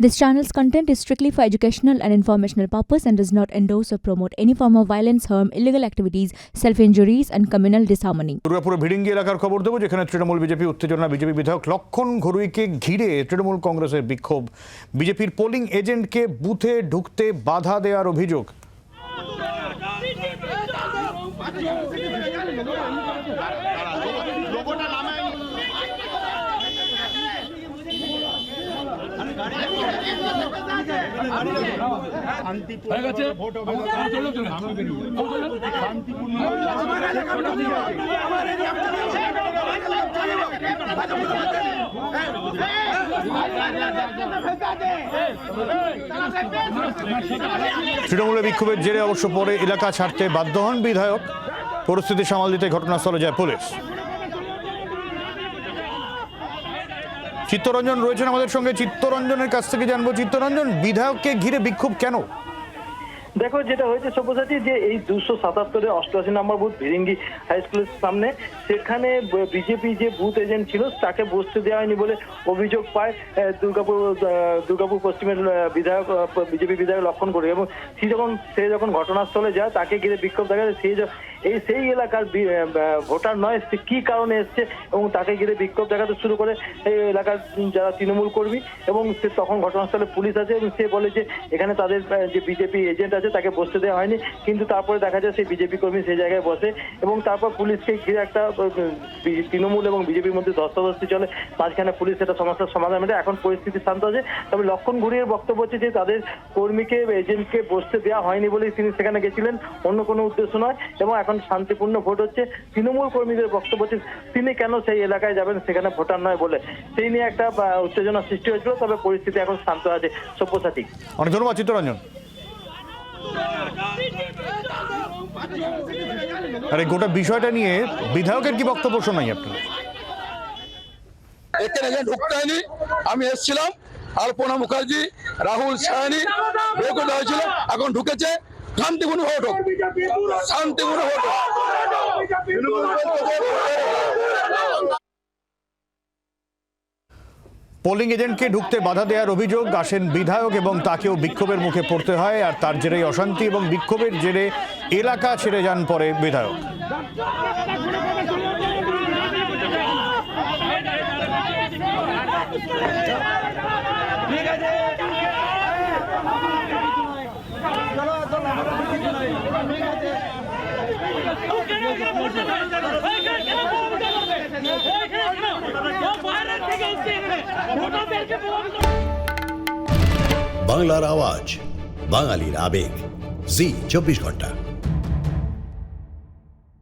This channel's content is strictly for educational and informational purpose and does not endorse or promote any form of violence, harm, illegal activities, self-injuries and communal disharmony. Durgapur ভিড়িঙ্গি এলাকার খবর দেবো, যেখানে Trinamool BJP উত্তেজনা। BJP বিধায়ক লক্ষণ ঘরুইকে ঘিরে তৃণমূল কংগ্রেসের বিক্ষোভ। বিজেপির পোলিং এজেন্টকে বুথে ঢুকতে বাধা দেওয়ার অভিযোগ। তৃণমূলের বিক্ষোভের জেরে অবশ্য পরে এলাকা ছাড়তে বাধ্য হন বিধায়ক। পরিস্থিতি সামাল দিতে ঘটনাস্থলে যায় পুলিশ। চিত্তরঞ্জন রয়েছেন আমাদের সঙ্গে। চিত্তরঞ্জনের কাছ থেকে জানবো, চিত্তরঞ্জন, বিধায়ককে ঘিরে বিক্ষোভ কেন? দেখো, যেটা হয়েছে সব্যসাচী, যে এই 277 88 নম্বর বুথ ভিরিঙ্গি হাই স্কুলের সামনে, সেখানে বিজেপি যে বুথ এজেন্ট ছিল তাকে বসতে দেওয়া হয়নি বলে অভিযোগ পায় দুর্গাপুর পশ্চিমের বিধায়ক, বিজেপি বিধায়ক লক্ষণ ঘরুই। এবং সে যখন ঘটনাস্থলে যায়, তাকে ঘিরে বিক্ষোভ দেখা যায়। সেই এলাকার ভোটার নয়, সে কি কারণে এসছে এবং তাকে ঘিরে বিক্ষোভ দেখাতে শুরু করে এই এলাকার যারা তৃণমূল কর্মী। এবং সে তখন ঘটনাস্থলে পুলিশ আছে এবং সে বলে যে এখানে তাদের যে বিজেপি এজেন্ট আছে তাকে বসতে দেওয়া হয়নি। কিন্তু তারপরে দেখা যায় সেই বিজেপি কর্মী সেই জায়গায় বসে এবং তারপর পুলিশকে ঘিরে একটা তৃণমূল এবং বিজেপির মধ্যে ধস্তাধস্তি চলে। মাঝখানে পুলিশ একটা সমস্যার সমাধান মেটে। এখন পরিস্থিতি শান্ত আছে। তবে লক্ষণ ঘরুইয়ের বক্তব্য হচ্ছে যে তাদের কর্মীকে, এজেন্টকে বসতে দেওয়া হয়নি বলেই তিনি সেখানে গেছিলেন, অন্য কোনো উদ্দেশ্য নয়। এবং এখন শান্তিপূর্ণ ভোট হচ্ছে। তৃণমূল কর্মীদের বক্তব্য হচ্ছে তিনি কেন সেই এলাকায় যাবেন, সেখানে ভোটার নয় বলে। সেই নিয়ে একটা উত্তেজনা সৃষ্টি হয়েছিল। তবে পরিস্থিতি এখন শান্ত আছে। সব্যসাচী, অনেক ধন্যবাদ চিত্তরঞ্জন। আর এই গোটা বিষয়টা নিয়ে বিধায়কের কি বক্তব্য শোনাই আপনার? এখানে ঢুকতে হয়নি, আমি এসেছিলাম। আলপনা মুখার্জি, রাহুল সায়নি বের করে দেওয়া হয়েছিল, এখন ঢুকেছে। শান্তিপূর্ণ ভোট হোক, শান্তিপূর্ণ ভোট হোক। পোলিং এজেন্টকে ঢুকতে বাধা দেওয়ার অভিযোগ। আসেন বিধায়ক এবং তাকেও বিক্ষোভের মুখে পড়তে হয়। আর তার জেরেই অশান্তি এবং বিক্ষোভের জেরে এলাকা ছেড়ে যান পরে বিধায়ক। বাংলার আওয়াজ, বাঙালির আবেগ, জি 24 ঘন্টা।